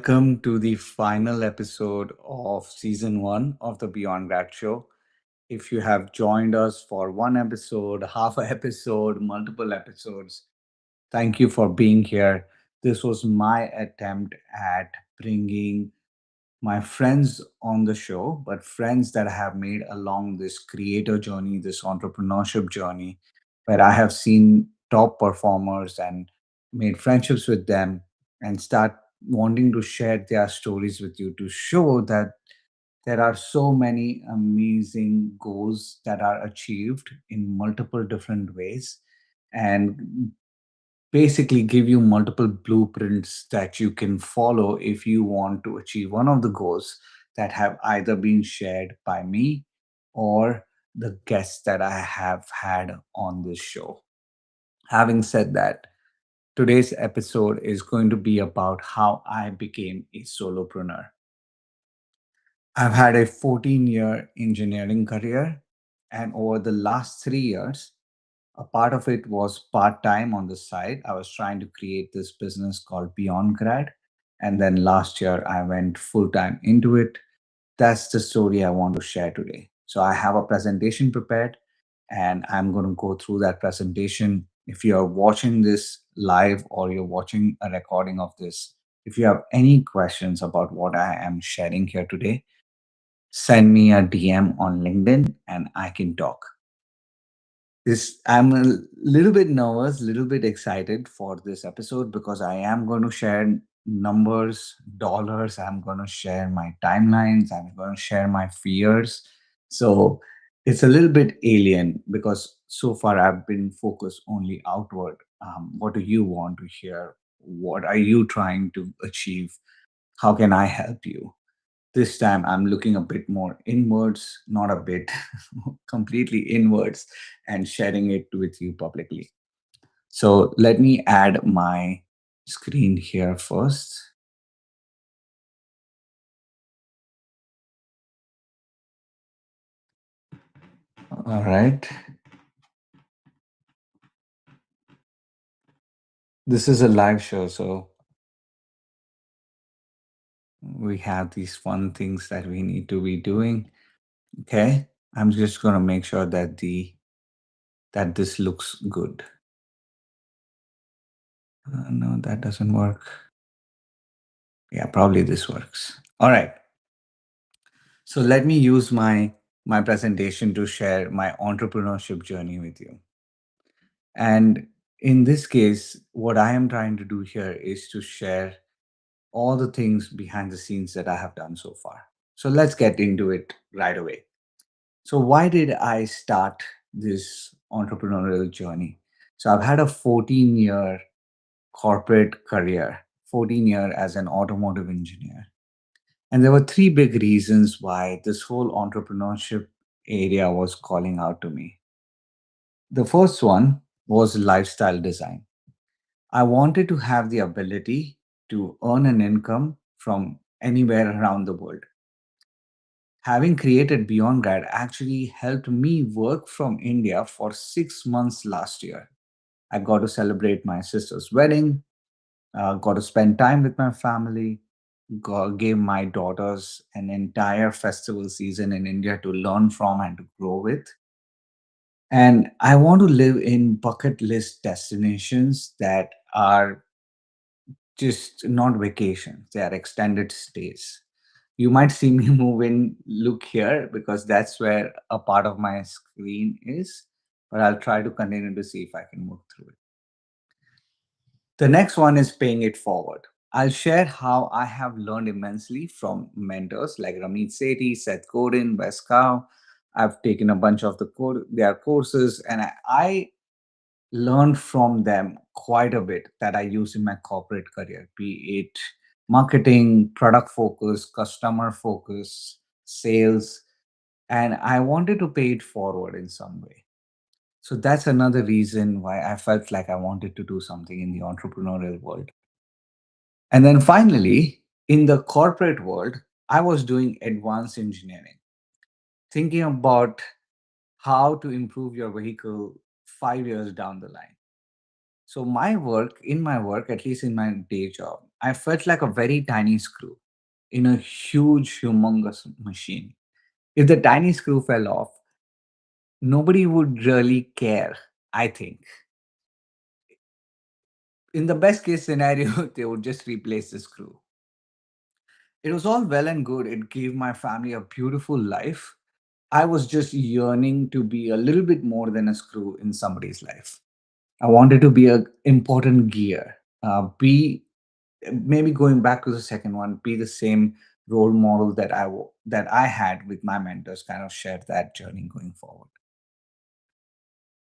Welcome to the final episode of season one of the Beyond Grad show. If you have joined us for one episode, half a episode, multiple episodes, thank you for being here. This was my attempt at bringing my friends on the show, but friends that I have made along this creator journey, this entrepreneurship journey, where I have seen top performers and made friendships with them and start wanting to share their stories with you to show that there are so many amazing goals that are achieved in multiple different ways and basically give you multiple blueprints that you can follow if you want to achieve one of the goals that have either been shared by me or the guests that I have had on this show. Having said that, today's episode is going to be about how I became a solopreneur. I've had a 14-year engineering career, and over the last 3 years, a part of it was part time on the side. I was trying to create this business called Beyond Grad. And then last year, I went full time into it. That's the story I want to share today. So, I have a presentation prepared and I'm going to go through that presentation. If you are watching this live or you're watching a recording of this, if you have any questions about what I am sharing here today, send me a DM on LinkedIn and I can talk. This I'm a little bit nervous, little bit excited for this episode because I am going to share numbers, dollars. I'm going to share my timelines. I'm going to share my fears. So it's a little bit alien because so far I've been focused only outward. What do you want to hear? What are you trying to achieve? How can I help you? This time I'm looking a bit more inwards, not a bit, completely inwards, and sharing it with you publicly. So let me add my screen here first. All right. This is a live show, so we have these fun things that we need to be doing. Okay. I'm just going to make sure that this looks good. No, that doesn't work. Yeah, probably this works. All right. So let me use my presentation to share my entrepreneurship journey with you. And in this case, what I am trying to do here is to share all the things behind the scenes that I have done so far. So let's get into it right away. So why did I start this entrepreneurial journey? So I've had a 14-year corporate career, 14-year as an automotive engineer. And there were three big reasons why this whole entrepreneurship area was calling out to me. The first one was lifestyle design. I wanted to have the ability to earn an income from anywhere around the world. Having created Beyond Grad actually helped me work from India for 6 months last year. I got to celebrate my sister's wedding, got to spend time with my family, gave my daughters an entire festival season in India to learn from and to grow with. And I want to live in bucket list destinations that are just not vacations, they are extended stays. You might see me move in, look here, because that's where a part of my screen is, but I'll try to continue to see if I can move through it. The next one is paying it forward. I'll share how I have learned immensely from mentors like Ramit Sethi, Seth Godin, Wes Cow. I've taken a bunch of their courses, and I learned from them quite a bit that I use in my corporate career, be it marketing, product focus, customer focus, sales, and I wanted to pay it forward in some way. So that's another reason why I felt like I wanted to do something in the entrepreneurial world. And then finally, in the corporate world, I was doing advanced engineering, thinking about how to improve your vehicle 5 years down the line. So in my work, at least in my day job, I felt like a very tiny screw in a huge, humongous machine. If the tiny screw fell off, nobody would really care, I think. In the best case scenario, they would just replace the screw. It was all well and good. It gave my family a beautiful life. I was just yearning to be a little bit more than a screw in somebody's life. I wanted to be an important gear, be maybe going back to the second one, be the same role model that I had with my mentors, kind of share that journey going forward.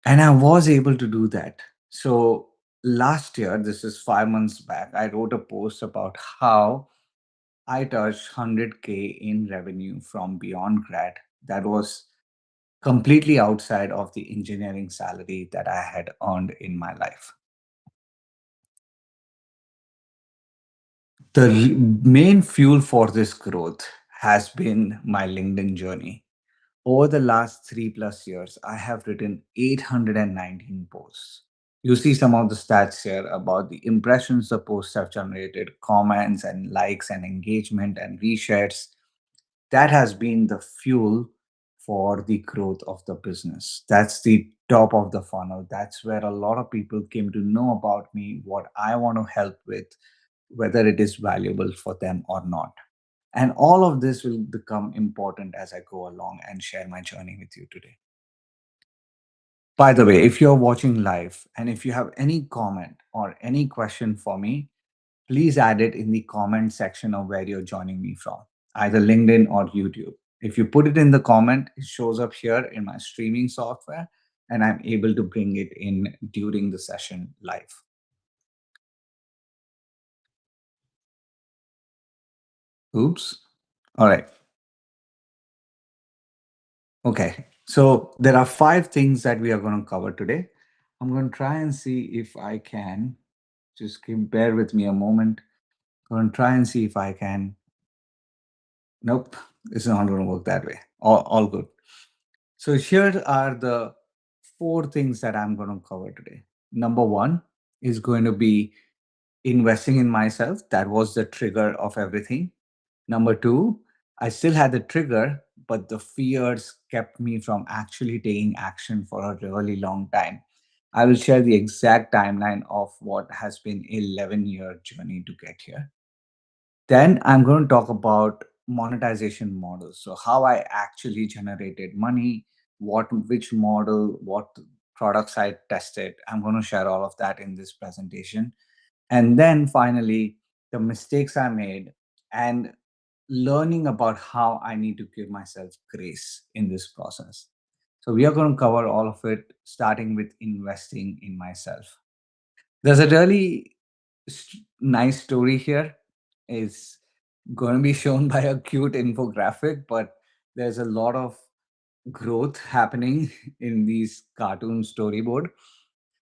And I was able to do that. So last year, this is 5 months back, I wrote a post about how I touched 100K in revenue from Beyond Grad. That was completely outside of the engineering salary that I had earned in my life. The main fuel for this growth has been my LinkedIn journey. Over the last 3 plus years, I have written 819 posts. You see some of the stats here about the impressions the posts have generated, comments and likes and engagement and reshares. That has been the fuel for the growth of the business. That's the top of the funnel. That's where a lot of people came to know about me, what I want to help with, whether it is valuable for them or not. And all of this will become important as I go along and share my journey with you today. By the way, if you're watching live and if you have any comment or any question for me, please add it in the comment section of where you're joining me from, either LinkedIn or YouTube. If you put it in the comment, it shows up here in my streaming software and I'm able to bring it in during the session live. Oops. All right. Okay. So there are 5 things that we are going to cover today. I'm going to try and see if I can bear with me a moment. I'm going to try and see if I can. Nope, it's not going to work that way. All good. So here are the 4 things that I'm going to cover today. Number one is going to be investing in myself. That was the trigger of everything. Number two, I still had the trigger, but the fears kept me from actually taking action for a really long time. I will share the exact timeline of what has been an 11-year journey to get here. Then I'm going to talk about monetization models. So how I actually generated money, which model, what products I tested. I'm going to share all of that in this presentation. And then finally, the mistakes I made and learning about how I need to give myself grace in this process. So we are going to cover all of it, starting with investing in myself. There's a really nice story here. It's going to be shown by a cute infographic, but there's a lot of growth happening in these cartoon storyboard.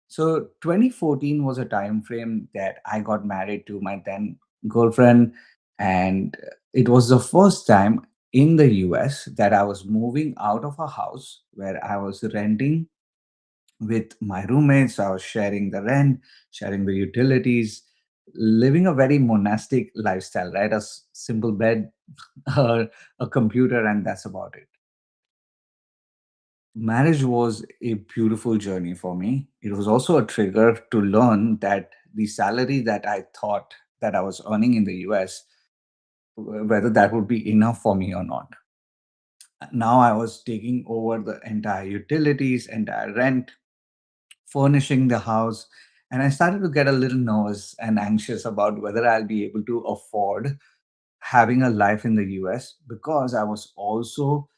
So 2014 was a time frame that I got married to my then girlfriend, and it was the first time in the US that I was moving out of a house where I was renting with my roommates. I was sharing the rent, sharing the utilities, living a very monastic lifestyle, right? Simple bed, a computer, and that's about it. Marriage was a beautiful journey for me. It was also a trigger to learn that the salary that I thought that I was earning in the US, whether that would be enough for me or not. Now I was taking over the entire utilities, entire rent, furnishing the house. And I started to get a little nervous and anxious about whether I'll be able to afford having a life in the US because I was also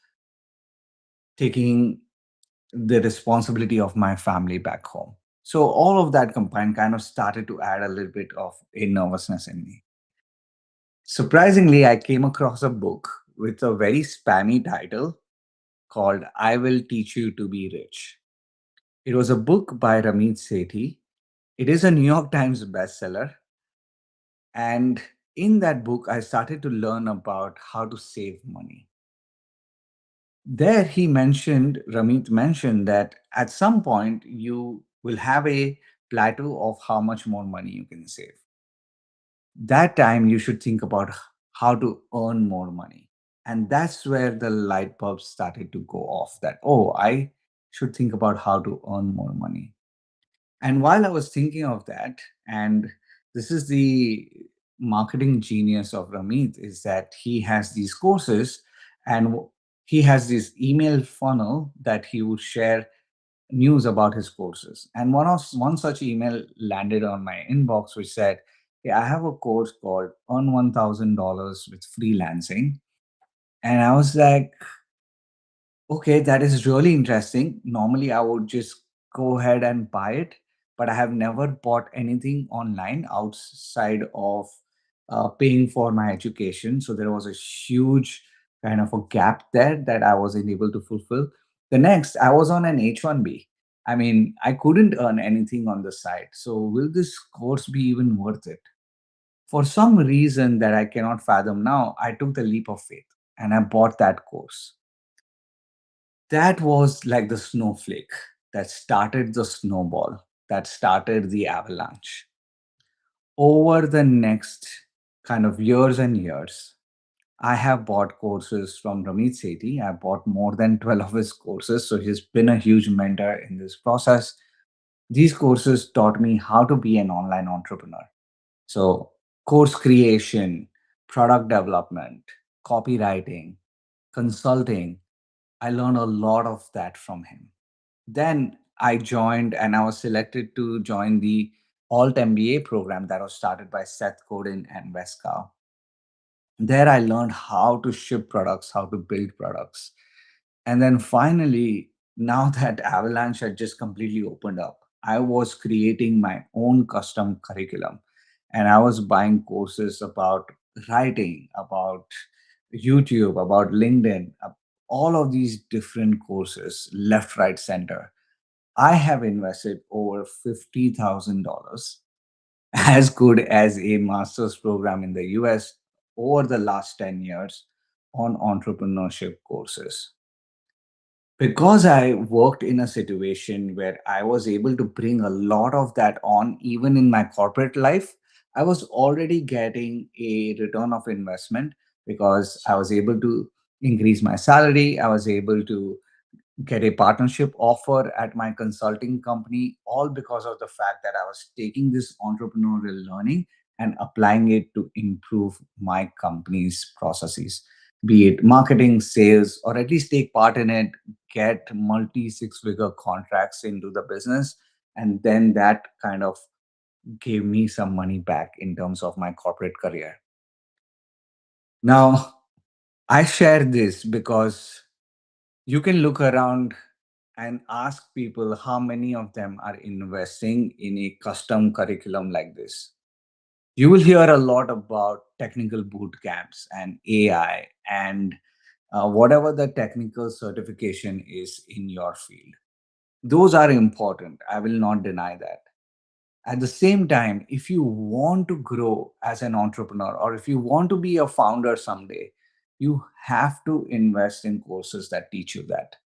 taking the responsibility of my family back home. So all of that combined kind of started to add a little bit of a nervousness in me. Surprisingly, I came across a book with a very spammy title called I Will Teach You to Be Rich. It was a book by Ramit Sethi. It is a New York Times bestseller. And in that book, I started to learn about how to save money. There, Ramit mentioned that at some point you will have a plateau of how much more money you can save. That time you should think about how to earn more money. And that's where the light bulb started to go off, that, oh, I should think about how to earn more money. And while I was thinking of that, and this is the marketing genius of Ramit, is that he has these courses, and he has this email funnel that he would share news about his courses. And one such email landed on my inbox, which said, "Hey, I have a course called Earn $1,000 with Freelancing." And I was like, okay, that is really interesting. Normally, I would just go ahead and buy it, but I have never bought anything online outside of paying for my education. So there was a huge kind of a gap there that I wasn't able to fulfill. The next, I was on an H1B. I mean, I couldn't earn anything on the side. So will this course be even worth it? For some reason that I cannot fathom now, I took the leap of faith and I bought that course. That was like the snowflake that started the snowball, that started the avalanche. Over the next kind of years and years, I have bought courses from Ramit Sethi. I bought more than 12 of his courses. So he's been a huge mentor in this process. These courses taught me how to be an online entrepreneur. So, course creation, product development, copywriting, consulting. I learned a lot of that from him. Then I joined and I was selected to join the Alt MBA program that was started by Seth Godin and Wes Cow. There I learned how to ship products, how to build products. And then finally, now that Avalanche had just completely opened up, I was creating my own custom curriculum. And I was buying courses about writing, about YouTube, about LinkedIn, all of these different courses, left, right, center. I have invested over $50,000, as good as a master's program in the US, over the last 10 years on entrepreneurship courses. Because I worked in a situation where I was able to bring a lot of that on, even in my corporate life, I was already getting a return of investment because I was able to increase my salary. I was able to get a partnership offer at my consulting company, all because of the fact that I was taking this entrepreneurial learning and applying it to improve my company's processes, be it marketing, sales, or at least take part in it, get multi six figure contracts into the business. And then that kind of gave me some money back in terms of my corporate career. Now, I share this because you can look around and ask people how many of them are investing in a custom curriculum like this. You will hear a lot about technical boot camps and AI and whatever the technical certification is in your field. Those are important. I will not deny that. At the same time, if you want to grow as an entrepreneur or if you want to be a founder someday, you have to invest in courses that teach you that.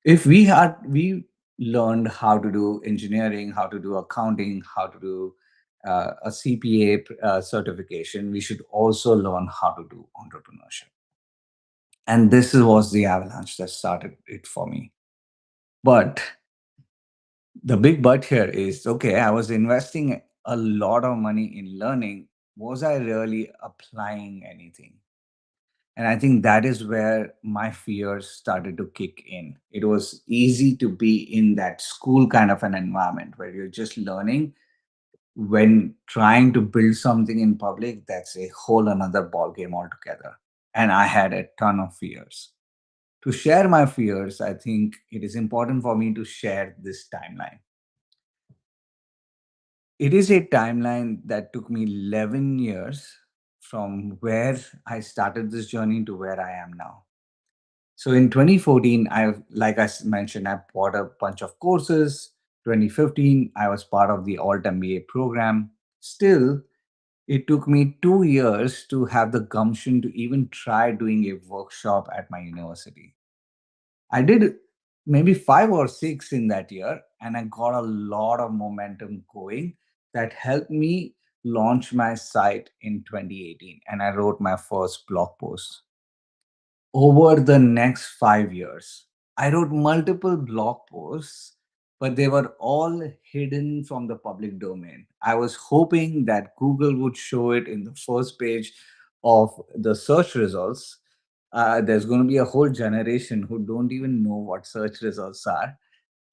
If we learned how to do engineering, how to do accounting, how to do a CPA certification, we should also learn how to do entrepreneurship. And was the avalanche that started it for me. But the big but here is, okay, I was investing a lot of money in learning. Was I really applying anything? And I think that is where my fears started to kick in. It was easy to be in that school kind of an environment where you're just learning. When trying to build something in public, that's a whole another ball game altogether. And I had a ton of fears. To share my fears, I think it is important for me to share this timeline. It is a timeline that took me 11 years from where I started this journey to where I am now. So in 2014, like mentioned, I bought a bunch of courses. 2015, I was part of the Alt MBA program. Still, it took me 2 years to have the gumption to even try doing a workshop at my university. I did maybe five or six in that year, and I got a lot of momentum going that helped me launched my site in 2018 and I wrote my first blog post. Over the next 5 years, I wrote multiple blog posts, but they were all hidden from the public domain. I was hoping that Google would show it in the first page of the search results. There's going to be a whole generation who don't even know what search results are.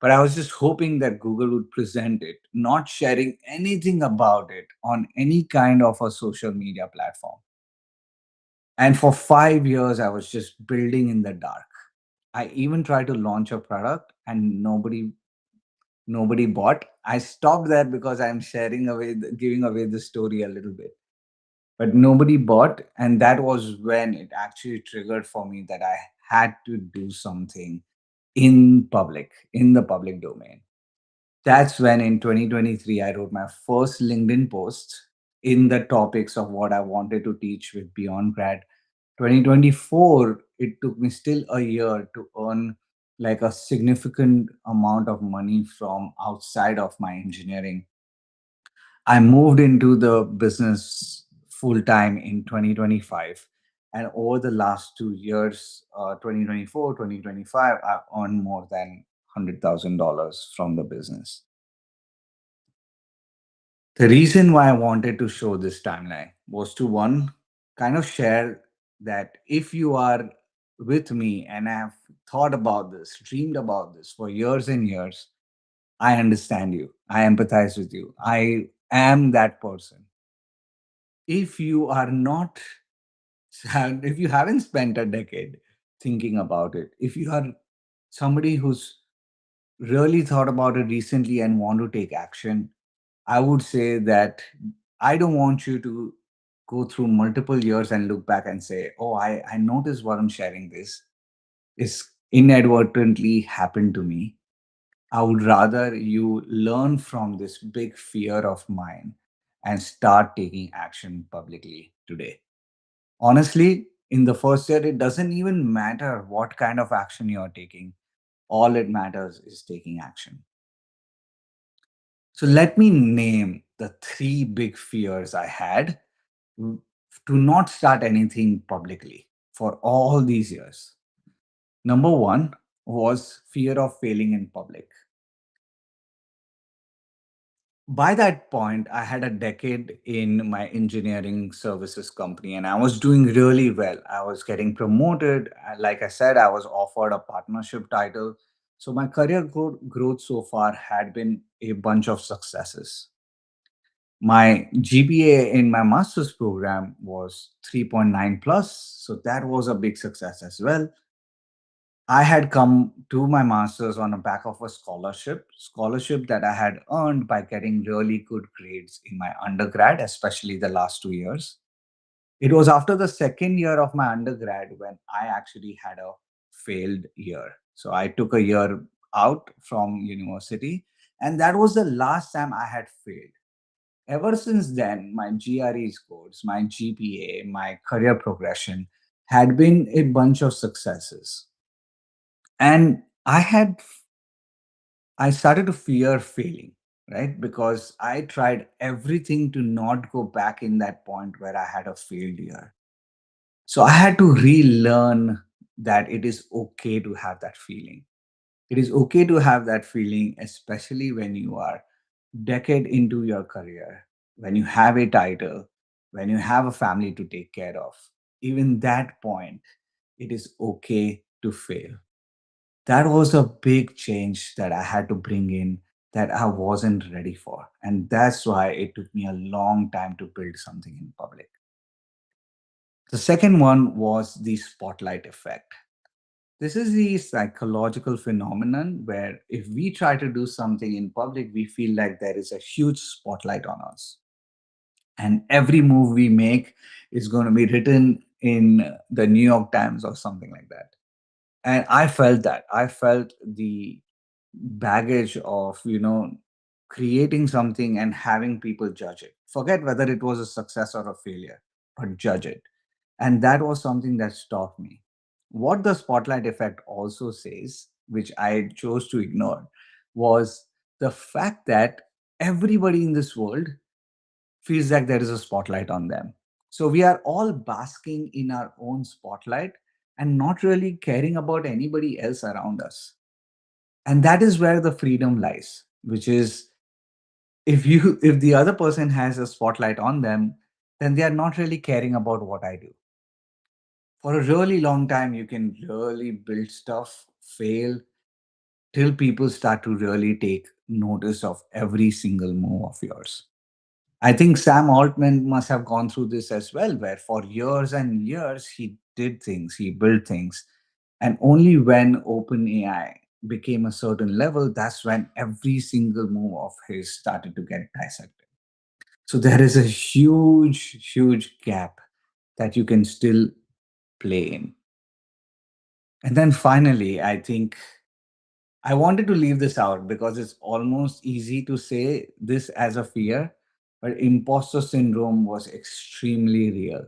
But I was just hoping that Google would present it, not sharing anything about it on any kind of a social media platform. And for 5 years, I was just building in the dark. I even tried to launch a product and nobody bought. I stopped there because I'm sharing away, giving away the story a little bit. But nobody bought, and that was when it actually triggered for me that I had to do something in public, in the public domain. That's when in 2023 I wrote my first LinkedIn post in the topics of what I wanted to teach with Beyond Grad. 2024, it took me still a year to earn like a significant amount of money from outside of my engineering. I moved into the business full time in 2025. And over the last 2 years, 2024, 2025, I've earned more than $100,000 from the business. The reason why I wanted to show this timeline was to one, kind of share that if you are with me and have thought about this, dreamed about this for years and years, I understand you. I empathize with you. I am that person. If you are not, if you haven't spent a decade thinking about it, if you are somebody who's really thought about it recently and want to take action, I would say that I don't want you to go through multiple years and look back and say, oh, I noticed what I'm sharing this is inadvertently happened to me. I would rather you learn from this big fear of mine and start taking action publicly today. Honestly, in the first year, it doesn't even matter what kind of action you're taking. All it matters is taking action. So let me name the three big fears I had to not start anything publicly for all these years. Number one was fear of failing in public. By that point, I had a decade in my engineering services company and I was doing really well. I was getting promoted. Like I said, I was offered a partnership title. So my career growth so far had been a bunch of successes. My GPA in my master's program was 3.9 plus, so that was a big success as well. I had come to my master's on the back of a scholarship that I had earned by getting really good grades in my undergrad, especially the last 2 years. It was after the second year of my undergrad when I actually had a failed year. So I took a year out from university, and that was the last time I had failed. Ever since then, my GRE scores, my GPA, my career progression had been a bunch of successes. And I started to fear failing, right? Because I tried everything to not go back in that point where I had a failed year. So I had to relearn that it is okay to have that feeling. It is okay to have that feeling, especially when you are decade into your career, when you have a title, when you have a family to take care of. Even that point, it is okay to fail. That was a big change that I had to bring in that I wasn't ready for. And that's why it took me a long time to build something in public. The second one was the spotlight effect. This is the psychological phenomenon where if we try to do something in public, we feel like there is a huge spotlight on us. And every move we make is going to be written in the New York Times or something like that. And I felt that. I felt the baggage of, creating something and having people judge it. Forget whether it was a success or a failure, but judge it. And that was something that stopped me. What the spotlight effect also says, which I chose to ignore, was the fact that everybody in this world feels like there is a spotlight on them. So we are all basking in our own spotlight and not really caring about anybody else around us. And that is where the freedom lies, which is, if the other person has a spotlight on them, then they are not really caring about what I do. For a really long time, you can really build stuff, fail, till people start to really take notice of every single move of yours. I think Sam Altman must have gone through this as well, where for years and years he did things, he built things. And only when OpenAI became a certain level, that's when every single move of his started to get dissected. So there is a huge, huge gap that you can still play in. And then finally, I think I wanted to leave this out because it's almost easy to say this as a fear, but imposter syndrome was extremely real.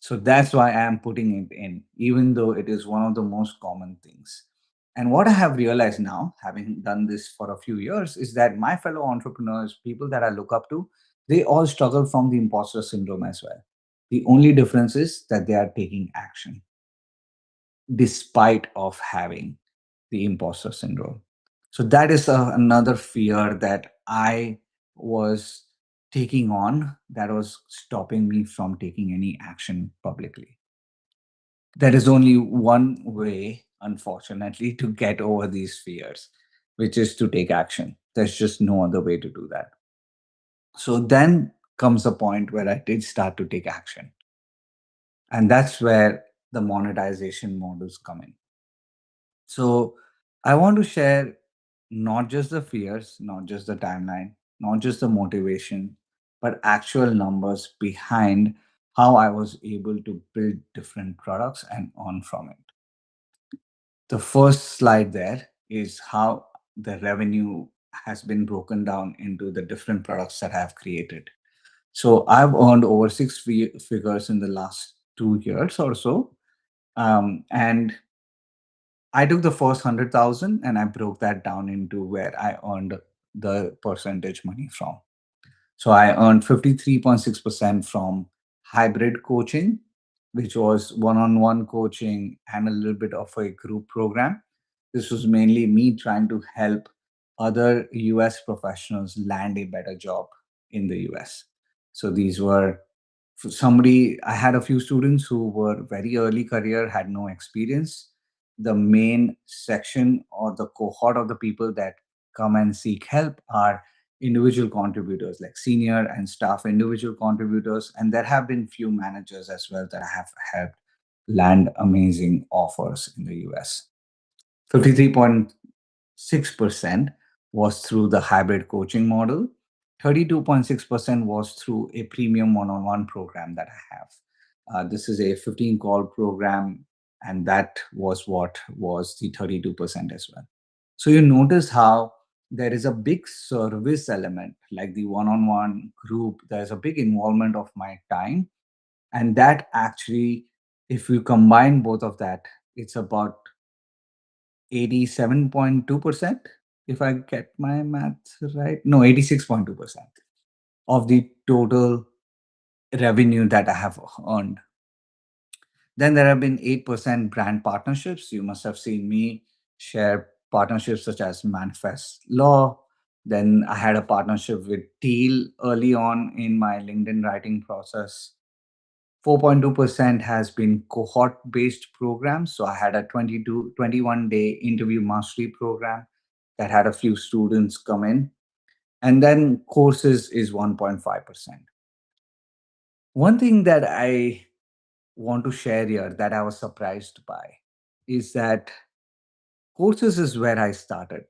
So that's why I am putting it in, even though it is one of the most common things. And what I have realized now, having done this for a few years, is that my fellow entrepreneurs, people that I look up to, they all struggle from the imposter syndrome as well. The only difference is that they are taking action despite of having the imposter syndrome. So that is another fear that I was taking on, that was stopping me from taking any action publicly. There is only one way, unfortunately, to get over these fears, which is to take action. There's just no other way to do that. So then comes a point where I did start to take action. And that's where the monetization models come in. So I want to share not just the fears, not just the timeline, not just the motivation, but actual numbers behind how I was able to build different products and earn from it. The first slide there is how the revenue has been broken down into the different products that I have created. So I've earned over figures in the last 2 years or so. And I took the first 100,000 and I broke that down into where I earned the percentage money from. So I earned 53.6% from hybrid coaching, which was one on one coaching and a little bit of a group program. This was mainly me trying to help other US professionals land a better job in the US. So these were for somebody, I had a few students who were very early career, had no experience. The main section or the cohort of the people that come and seek help are individual contributors, like senior and staff individual contributors. And there have been few managers as well that have helped land amazing offers in the US. 53.6% was through the hybrid coaching model. 32.6% was through a premium one-on-one program that I have. This is a 15 call program, and that was what was the 32% as well. So you notice how there is a big service element, like the one-on-one group. There's a big involvement of my time, and that actually, if you combine both of that, it's about 87.2%, if I get my maths right. No, 86.2% of the total revenue that I have earned. Then there have been 8% brand partnerships. You must have seen me share partnerships such as Manifest Law. Then I had a partnership with Teal early on in my LinkedIn writing process. 4.2% has been cohort based programs. So I had a 21-day interview mastery program that had a few students come in. And then courses is 1.5%. One thing that I want to share here that I was surprised by is that courses is where I started.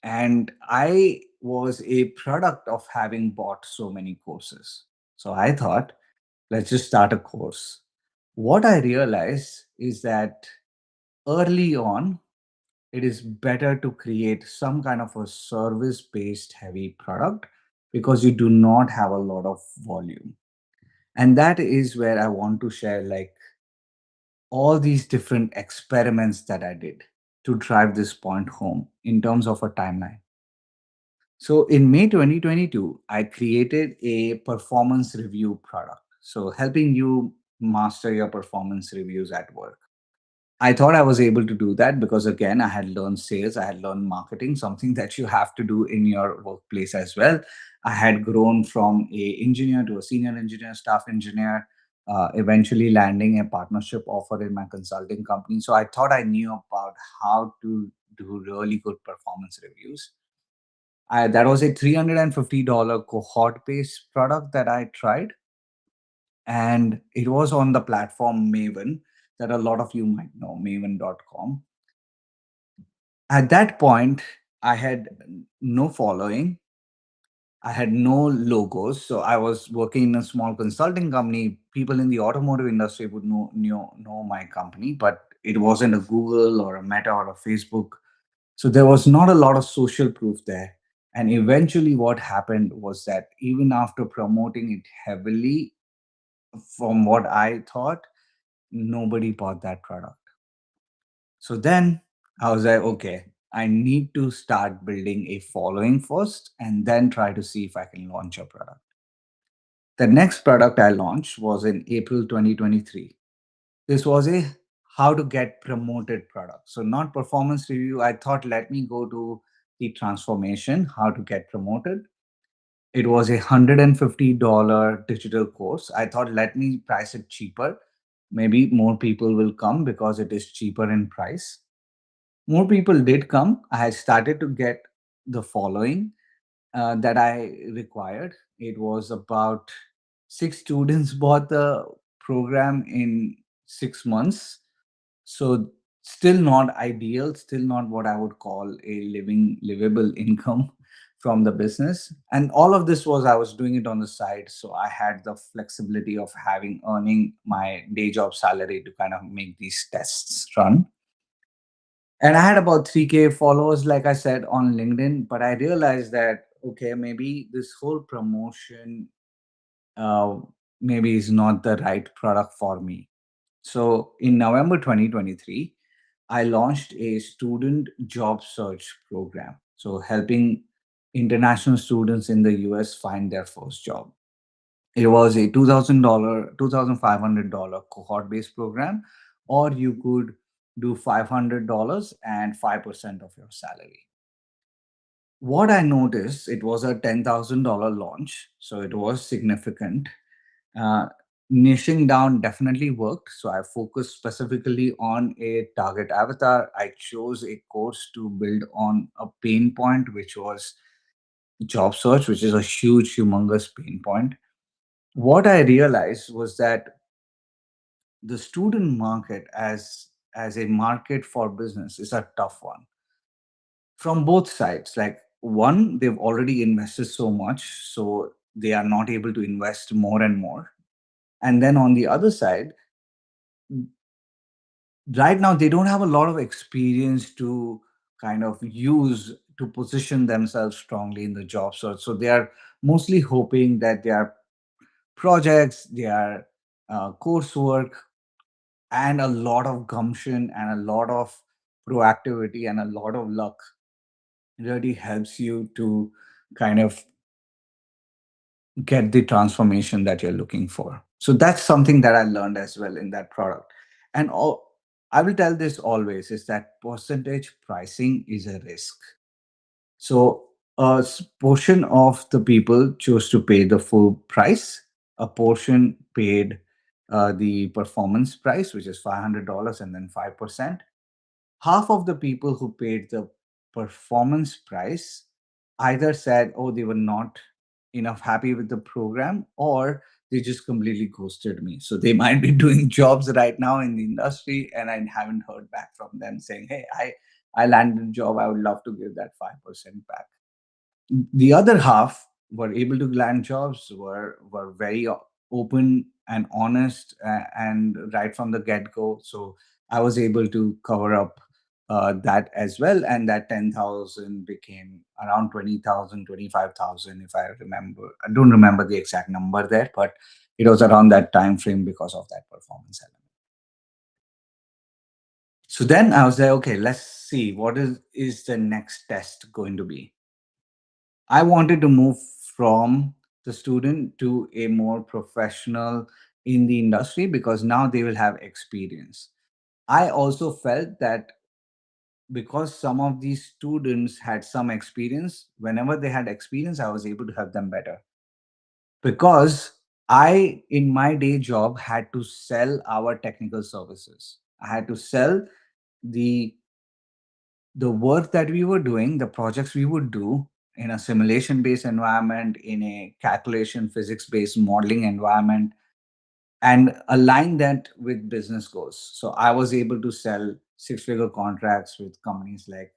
And I was a product of having bought so many courses. So I thought, let's just start a course. What I realized is that early on, it is better to create some kind of a service based heavy product because you do not have a lot of volume. And that is where I want to share like all these different experiments that I did to drive this point home in terms of a timeline. So in May 2022, I created a performance review product. So helping you master your performance reviews at work. I thought I was able to do that because, again, I had learned sales, I had learned marketing, something that you have to do in your workplace as well. I had grown from a engineer to a senior engineer, staff engineer, eventually landing a partnership offer in my consulting company. So I thought I knew about how to do really good performance reviews. That was a $350 cohort based product that I tried, and it was on the platform Maven that a lot of you might know, maven.com. At that point, I had no following, I had no logos. So I was working in a small consulting company. People in the automotive industry would know my company, but it wasn't a Google or a Meta or a Facebook. So there was not a lot of social proof there. And eventually, what happened was that even after promoting it heavily, from what I thought, nobody bought that product. So then I was like, okay, I need to start building a following first and then try to see if I can launch a product. The next product I launched was in April 2023. This was a how to get promoted product. So, not performance review. I thought, let me go to the transformation, how to get promoted. It was a $150 digital course. I thought, let me price it cheaper. Maybe more people will come because it is cheaper in price. More people did come. I had started to get the following that I required. It was about six students bought the program in 6 months. So still not ideal, still not what I would call a livable income from the business. And all of this was I was doing it on the side. So I had the flexibility of having earning my day job salary to kind of make these tests run. And I had about 3K followers, like I said, on LinkedIn. But I realized that, okay, maybe this whole promotion uh, maybe is not the right product for me. So in November 2023, I launched a student job search program. So helping international students in the US find their first job. It was a $2,000, $2,500 cohort based program, or you could do $500 and 5% of your salary. What I noticed, it was a $10,000 launch, so it was significant. Uh, Niching down definitely worked. So I focused specifically on a target avatar. I chose a course to build on a pain point, which was job search, which is a huge, humongous pain point. What I realized was that the student market as a market for business is a tough one from both sides. Like, one, they've already invested so much, so they are not able to invest more and more. And then on the other side, right now they don't have a lot of experience to kind of use to position themselves strongly in the job search. So they are mostly hoping that their projects, their coursework, and a lot of gumption and a lot of proactivity and a lot of luck really helps you to kind of get the transformation that you're looking for. So that's something that I learned as well in that product. And I will tell this always is that percentage pricing is a risk. So a portion of the people chose to pay the full price, a portion paid the performance price, which is $500 and then 5%. Half of the people who paid the performance price either said, oh, they were not enough happy with the program, or they just completely ghosted me. So they might be doing jobs right now in the industry, and I haven't heard back from them saying, hey, I landed a job. I would love to give that 5% back. The other half were able to land jobs, were very open and honest, and right from the get-go. So I was able to cover up that as well, and that 10,000 became around 20,000, 25,000, if I remember. I don't remember the exact number there, but it was around that time frame because of that performance element. So then I was like, okay, let's see what is the next test going to be. I wanted to move from the student to a more professional in the industry because now they will have experience. I also felt that because some of these students had some experience, whenever they had experience, I was able to help them better. Because I, in my day job, had to sell our technical services. I had to sell the the work that we were doing, the projects we would do in a simulation based environment, in a calculation physics based modeling environment, and align that with business goals. So I was able to sell six-figure contracts with companies like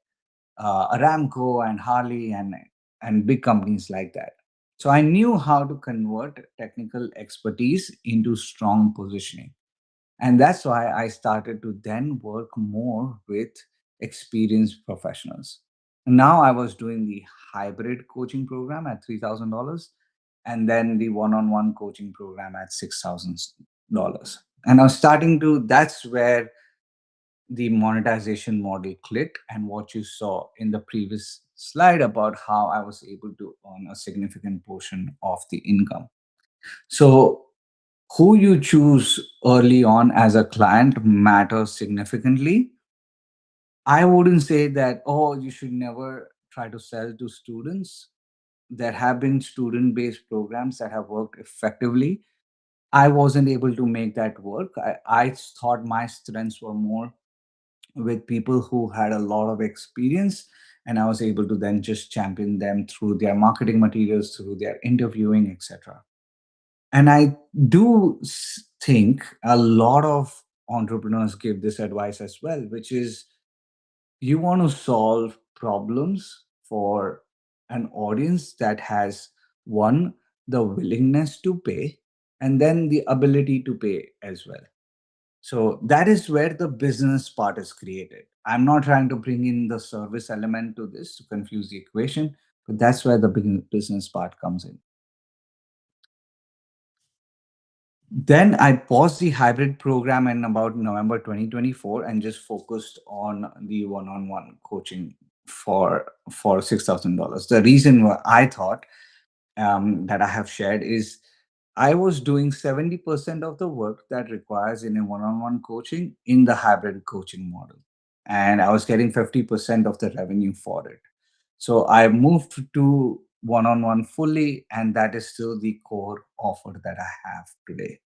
Aramco and Harley and big companies like that. So I knew how to convert technical expertise into strong positioning. And that's why I started to then work more with experienced professionals. Now I was doing the hybrid coaching program at $3,000 and then the one on one coaching program at $6,000. And I was starting to, that's where the monetization model clicked, and what you saw in the previous slide about how I was able to earn a significant portion of the income. So, who you choose early on as a client matters significantly. I wouldn't say that, oh, you should never try to sell to students. There have been student based programs that have worked effectively. I wasn't able to make that work. I thought my strengths were more with people who had a lot of experience, and I was able to then just champion them through their marketing materials, through their interviewing, etc. And I do think a lot of entrepreneurs give this advice as well, which is you want to solve problems for an audience that has one, the willingness to pay, and then the ability to pay as well. So that is where the business part is created. I'm not trying to bring in the service element to this to confuse the equation, but that's where the business part comes in. Then I paused the hybrid program in about November 2024 and just focused on the one-on-one coaching for $6,000. The reason why I thought that I have shared is I was doing 70% of the work that requires in a one-on-one coaching in the hybrid coaching model, and I was getting 50% of the revenue for it. So I moved to one-on-one fully, and that is still the core offer that I have today.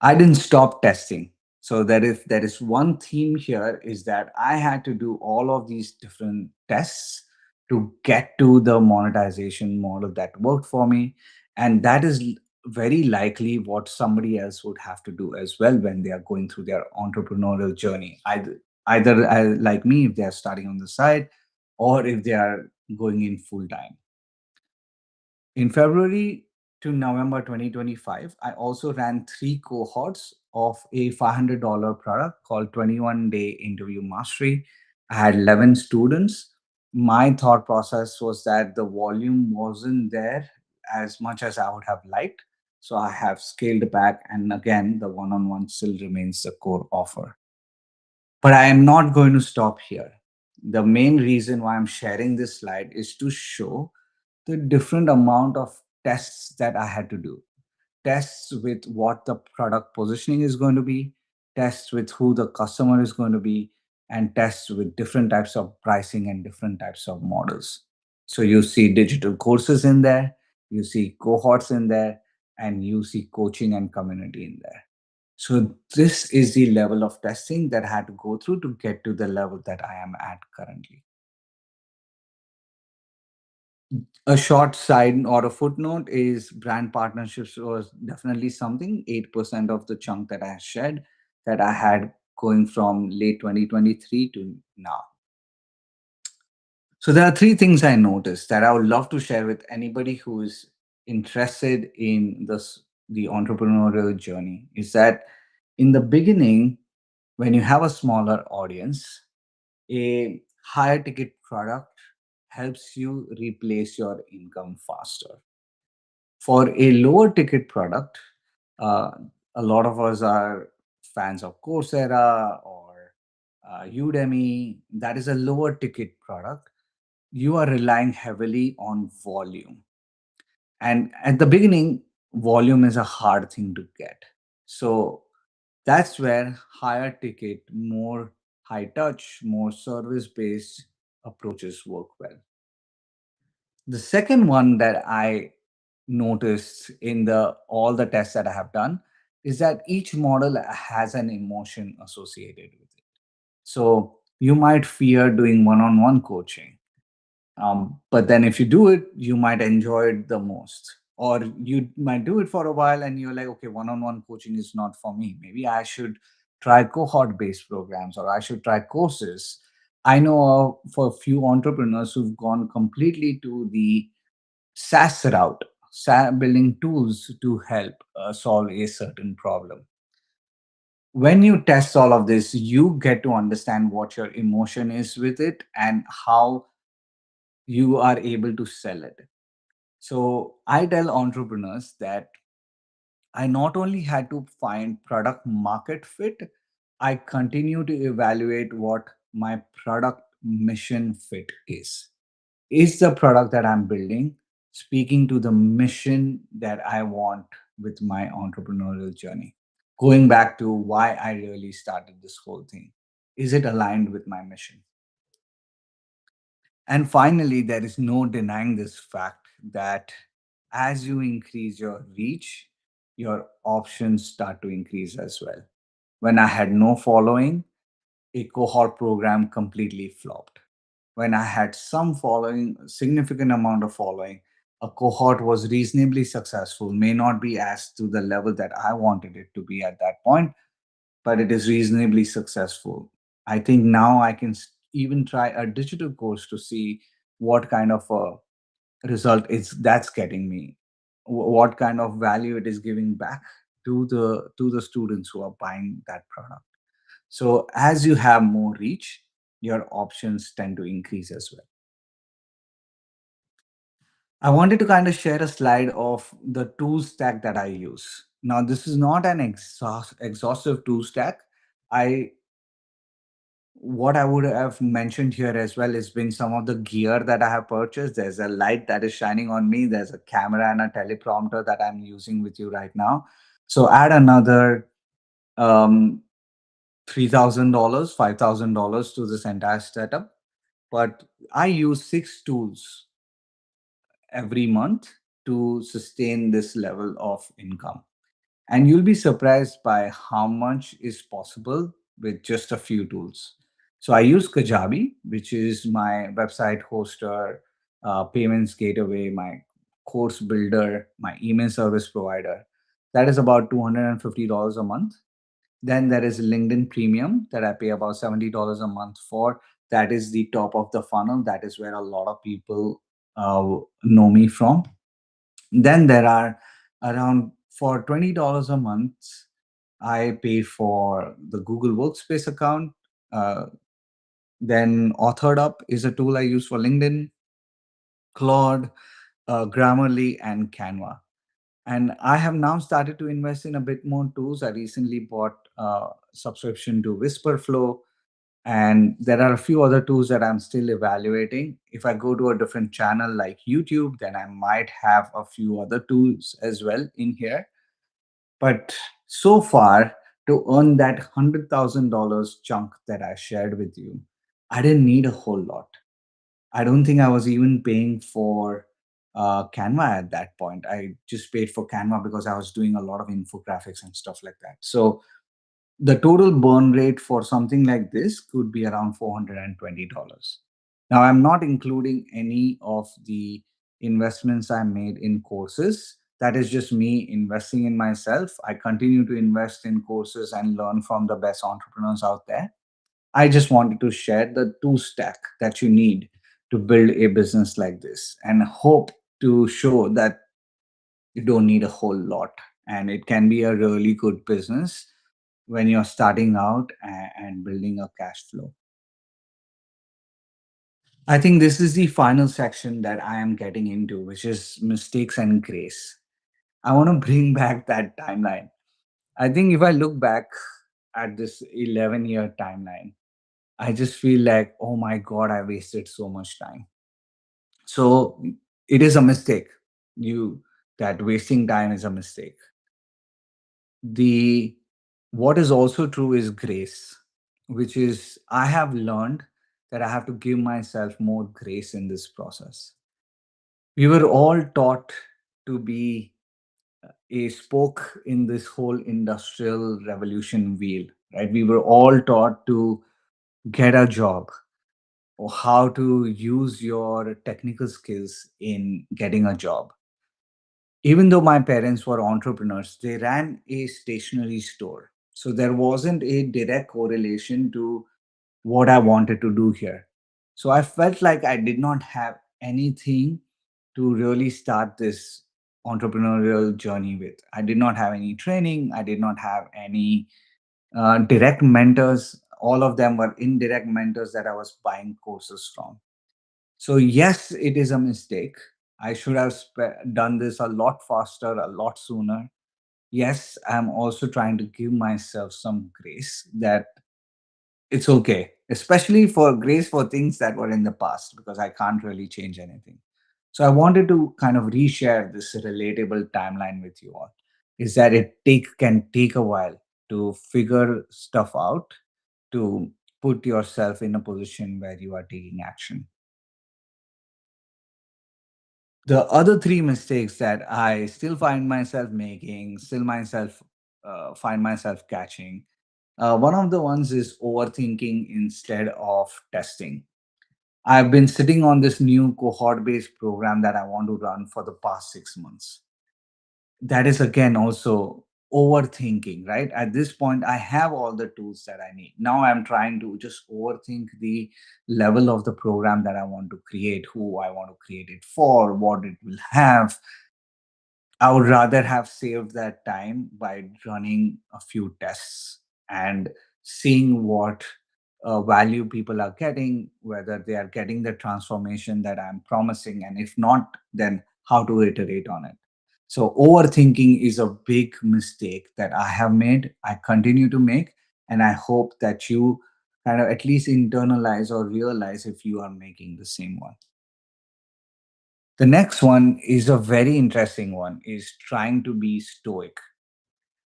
I didn't stop testing. So there is one theme here is that I had to do all of these different tests to get to the monetization model that worked for me. And that is very likely what somebody else would have to do as well when they are going through their entrepreneurial journey. Either like me, if they are starting on the side, or if they are going in full time. In February to November 2025, I also ran three cohorts of a $500 product called 21 Day Interview Mastery. I had 11 students. My thought process was that the volume wasn't there as much as I would have liked. So I have scaled back, and again, the one on one still remains the core offer. But I am not going to stop here. The main reason why I'm sharing this slide is to show the different amount of tests that I had to do. Tests with what the product positioning is going to be, tests with who the customer is going to be, and tests with different types of pricing and different types of models. So you see digital courses in there, you see cohorts in there, and you see coaching and community in there. So this is the level of testing that I had to go through to get to the level that I am at currently. A short side or a footnote is brand partnerships was definitely something 8% of the chunk that I shared that I had going from late 2023 to now. So there are three things I noticed that I would love to share with anybody who is interested in the entrepreneurial journey is that in the beginning, when you have a smaller audience, a higher ticket product helps you replace your income faster. For a lower ticket product, uh, a lot of us are fans of Coursera or Udemy. That is a lower ticket product. you are relying heavily on volume. And at the beginning, volume is a hard thing to get. So that's where higher ticket, more high touch, more service based approaches work well. The second one that I noticed in the all the tests that I have done is that each model has an emotion associated with it. So you might fear doing one-on-one coaching, but then if you do it, you might enjoy it the most. Or you might do it for a while and you're like, okay, one-on-one coaching is not for me. Maybe I should try cohort-based programs or I should try courses. I know for a few entrepreneurs who've gone completely to the SaaS route, building tools to help solve a certain problem. When you test all of this, you get to understand what your emotion is with it and how you are able to sell it. So I tell entrepreneurs that I not only had to find product market fit, I continue to evaluate what my product mission fit is. Is the product that I'm building speaking to the mission that I want with my entrepreneurial journey? Going back to why I really started this whole thing. Is it aligned with my mission? And finally, there is no denying this fact that as you increase your reach, your options start to increase as well. When I had no following, a cohort program completely flopped. When I had some following, significant amount of following, a cohort was reasonably successful, may not be as to the level that I wanted it to be at that point, but it is reasonably successful. I think now I can even try a digital course to see what kind of a result is that's getting me, what kind of value it is giving back to the students who are buying that product. So as you have more reach, your options tend to increase as well. I wanted to kind of share a slide of the tool stack that I use. Now, this is not an exhaustive tool stack. I What I would have mentioned here as well has been some of the gear that I have purchased. There's a light that is shining on me. There's a camera and a teleprompter that I'm using with you right now. So add another um, $3,000, $5,000 to this entire setup. But I use 6 tools every month to sustain this level of income. And you'll be surprised by how much is possible with just a few tools. So I use Kajabi, which is my website hoster, payments gateway, my course builder, my email service provider. That is about $250 a month. Then there is LinkedIn Premium that I pay about $70 a month for. That is the top of the funnel. That is where a lot of people know me from. Then there are around for $20 a month, I pay for the Google Workspace account. Uh, then Authored Up is a tool I use for LinkedIn, Claude, Grammarly, and Canva. And I have now started to invest in a bit more tools. I recently bought a subscription to Whisperflow, and there are a few other tools that I'm still evaluating. If I go to a different channel like YouTube, then I might have a few other tools as well in here. But so far, to earn that $100,000 chunk that I shared with you, I didn't need a whole lot. I don't think I was even paying for Canva at that point. I just paid for Canva because I was doing a lot of infographics and stuff like that. So the total burn rate for something like this could be around $420. Now, I'm not including any of the investments I made in courses. That is just me investing in myself. I continue to invest in courses and learn from the best entrepreneurs out there. I just wanted to share the two stack that you need to build a business like this and hope to show that you don't need a whole lot and it can be a really good business when you're starting out and building a cash flow. I think this is the final section that I am getting into, which is mistakes and grace. I want to bring back that timeline. I think if I look back at this 11-year timeline, I just feel like, oh my God, I wasted so much time. So it is a mistake. You that wasting time is a mistake. The What is also true is grace, which is I have learned that I have to give myself more grace in this process. We were all taught to be a spoke in this whole industrial revolution wheel, right? We were all taught to get a job or how to use your technical skills in getting a job. Even though my parents were entrepreneurs, they ran a stationery store. So there wasn't a direct correlation to what I wanted to do here. So I felt like I did not have anything to really start this entrepreneurial journey with. I did not have any training, I did not have any direct mentors. All of them were indirect mentors that I was buying courses from. So, yes, it is a mistake. I should have done this a lot faster, a lot sooner. Yes, I'm also trying to give myself some grace that it's okay, especially for grace for things that were in the past, because I can't really change anything. So, I wanted to kind of reshare this relatable timeline with you all. Is that can take a while to figure stuff out, to put yourself in a position where you are taking action. The other three mistakes that I still find myself making, still myself find myself catching. One of the ones is overthinking instead of testing. I've been sitting on this new cohort-based program that I want to run for the past 6 months. That is again also overthinking, right? At this point, I have all the tools that I need. Now I'm trying to just overthink the level of the program that I want to create, who I want to create it for, what it will have. I would rather have saved that time by running a few tests and seeing what value people are getting, whether they are getting the transformation that I'm promising, and if not, then how to iterate on it. So, overthinking is a big mistake that I have made, I continue to make, and I hope that you kind of at least internalize or realize if you are making the same one. The next one is a very interesting one, is trying to be stoic.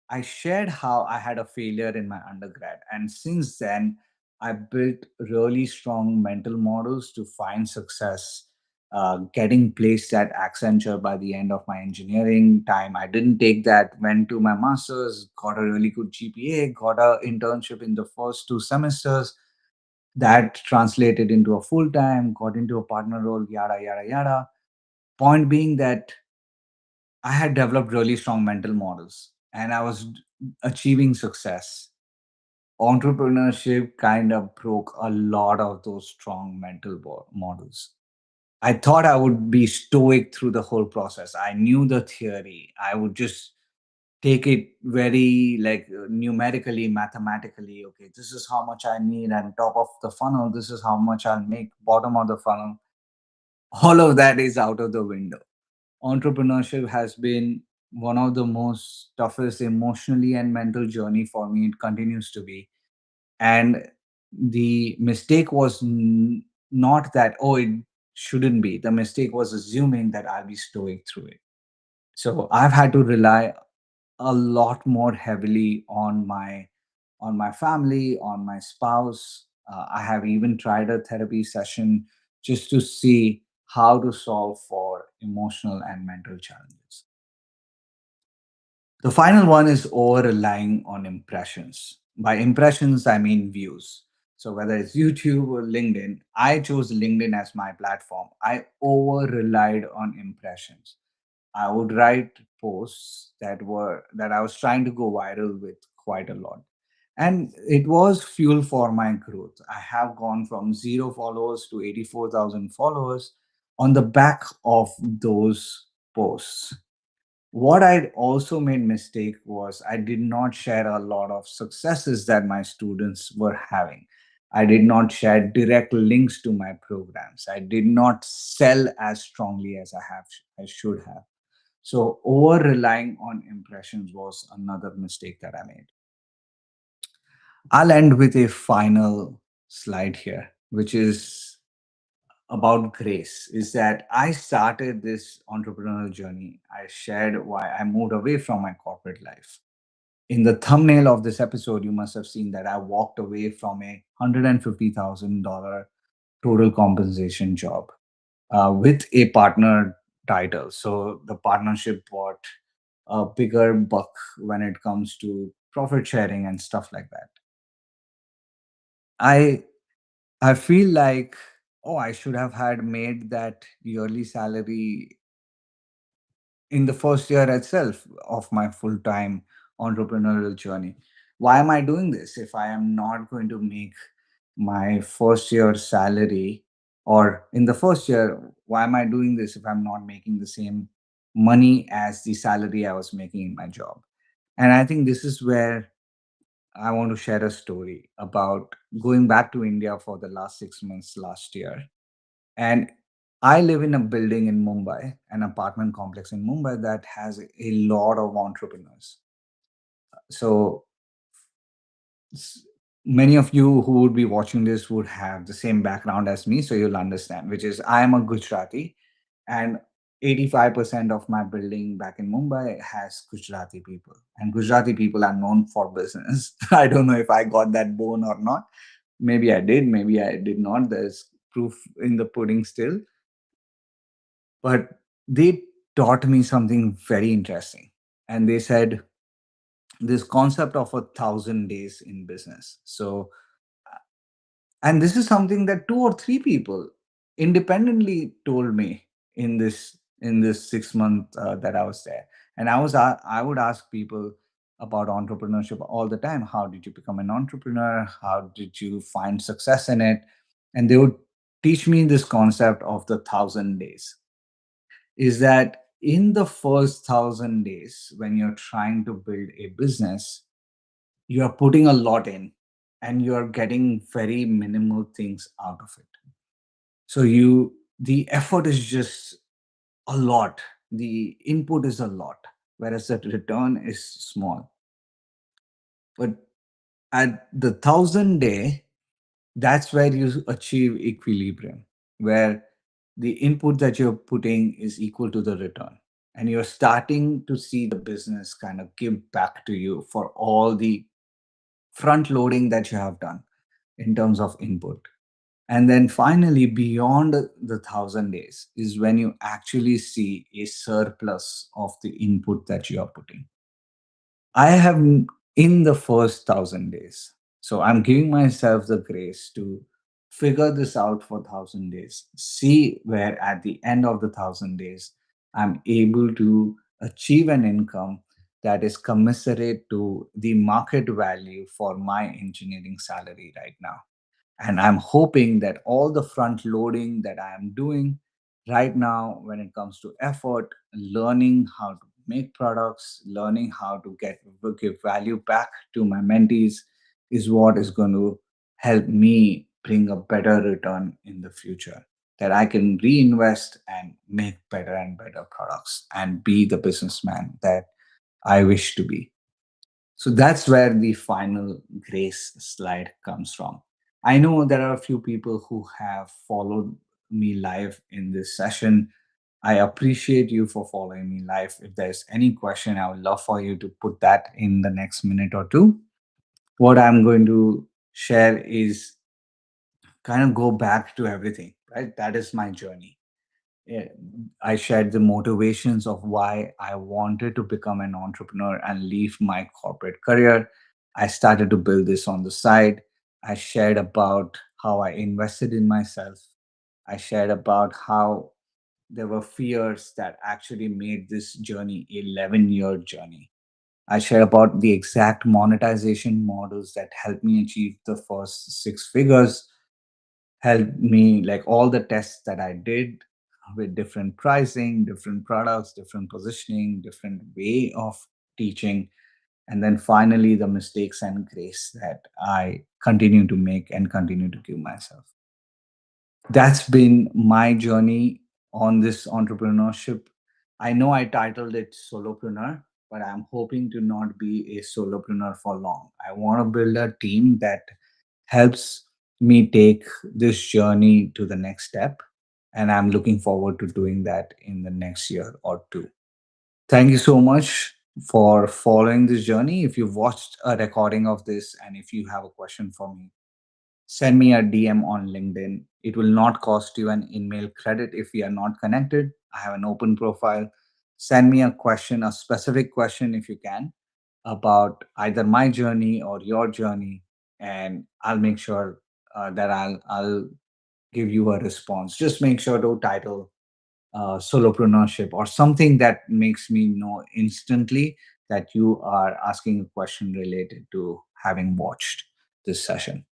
I shared how I had a failure in my undergrad, and since then, I built really strong mental models to find success. Getting placed at Accenture by the end of my engineering time, I didn't take that. Went to my master's, got a really good GPA, got a internship in the first 2 semesters. That translated into a full time, got into a partner role, yada yada yada. Point being that I had developed really strong mental models and I was achieving success. Entrepreneurship kind of broke a lot of those strong mental models. I thought I would be stoic through the whole process. I knew the theory. I would just take it very like numerically, mathematically. Okay, this is how much I need, and top of the funnel, this is how much I'll make, bottom of the funnel. All of that is out of the window. Entrepreneurship has been one of the most toughest emotionally and mental journey for me. It continues to be. And the mistake was not that, oh, it shouldn't be. The mistake was assuming that I'll be stoic through it. So I've had to rely a lot more heavily on my family, on my spouse. I have even tried a therapy session just to see how to solve for emotional and mental challenges. The final one is over relying on impressions. By impressions, I mean views. So whether it's YouTube or LinkedIn, I chose LinkedIn as my platform. I over relied on impressions. I would write posts that I was trying to go viral with quite a lot. And it was fuel for my growth. I have gone from 0 followers to 84,000 followers on the back of those posts. What I also made mistake was I did not share a lot of successes that my students were having. I did not share direct links to my programs. I did not sell as strongly as I should have. So over relying on impressions was another mistake that I made. I'll end with a final slide here, which is about grace is that I started this entrepreneurial journey. I shared why I moved away from my corporate life. In the thumbnail of this episode, you must have seen that I walked away from a $150,000 total compensation job with a partner title. So the partnership brought a bigger buck when it comes to profit sharing and stuff like that. I I feel like, oh, I should have had made that yearly salary in the first year itself of my full time entrepreneurial journey. Why am I doing this if I am not going to make my first year salary? Or in the first year, why am I doing this if I'm not making the same money as the salary I was making in my job? And I think this is where I want to share a story about going back to India for the last 6 months last year. And I live in a building in Mumbai, an apartment complex in Mumbai that has a lot of entrepreneurs. So s- many of you who would be watching this would have the same background as me, so you'll understand, which is I am a Gujarati, and 85% of my building back in Mumbai has Gujarati people. And Gujarati people are known for business. I don't know if I got that bone or not. Maybe I did, maybe I did not. There's proof in the pudding still. But they taught me something very interesting. And they said this concept of 1,000 days in business. So, and this is something that two or three people independently told me in this 6 month that I was there. And I would ask people about entrepreneurship all the time. How did you become an entrepreneur? How did you find success in it? And they would teach me this concept of the 1,000 days. Is that in the first 1,000 days, when you're trying to build a business, you are putting a lot in and you're getting very minimal things out of it. So the effort is just a lot, the input is a lot, whereas the return is small. But at the 1,000 day, that's where you achieve equilibrium, where the input that you're putting is equal to the return. And you're starting to see the business kind of give back to you for all the front loading that you have done in terms of input. And then finally, beyond the 1,000 days is when you actually see a surplus of the input that you are putting. I have in the first 1,000 days. So I'm giving myself the grace to figure this out for 1,000 days. See where at the end of the 1,000 days, I'm able to achieve an income that is commensurate to the market value for my engineering salary right now. And I'm hoping that all the front loading that I am doing right now, when it comes to effort, learning how to make products, learning how to give value back to my mentees, is what is going to help me bring a better return in the future. That I can reinvest and make better and better products and be the businessman that I wish to be. So that's where the final grace slide comes from. I know there are a few people who have followed me live in this session. I appreciate you for following me live. If there's any question, I would love for you to put that in the next minute or two. What I'm going to share is kind of go back to everything, right? That is my journey. Yeah, I shared the motivations of why I wanted to become an entrepreneur and leave my corporate career. I started to build this on the side. I shared about how I invested in myself. I shared about how there were fears that actually made this journey a 11-year journey. I shared about the exact monetization models that helped me achieve the first six figures, helped me like all the tests that I did with different pricing, different products, different positioning, different way of teaching, and then finally the mistakes and grace that I continue to make and continue to give myself. That's been my journey on this entrepreneurship. I know I titled it Solopreneur, but I'm hoping to not be a solopreneur for long. I want to build a team that helps me take this journey to the next step. And I'm looking forward to doing that in the next year or two. Thank you so much for following this journey. If you've watched a recording of this and if you have a question for me, send me a DM on LinkedIn. It will not cost you an email credit if we are not connected. I have an open profile. Send me a question, a specific question if you can, about either my journey or your journey, and I'll make sure that I'll give you a response. Just make sure to title solopreneurship or something that makes me know instantly that you are asking a question related to having watched this session.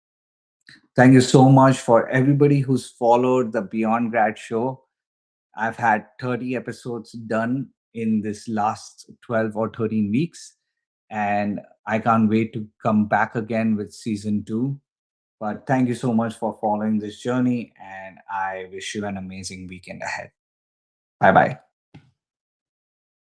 Thank you so much for everybody who's followed the Beyond Grad show. I've had 30 episodes done in this last 12 or 13 weeks, and I can't wait to come back again with season two. But thank you so much for following this journey, and I wish you an amazing weekend ahead. Bye bye.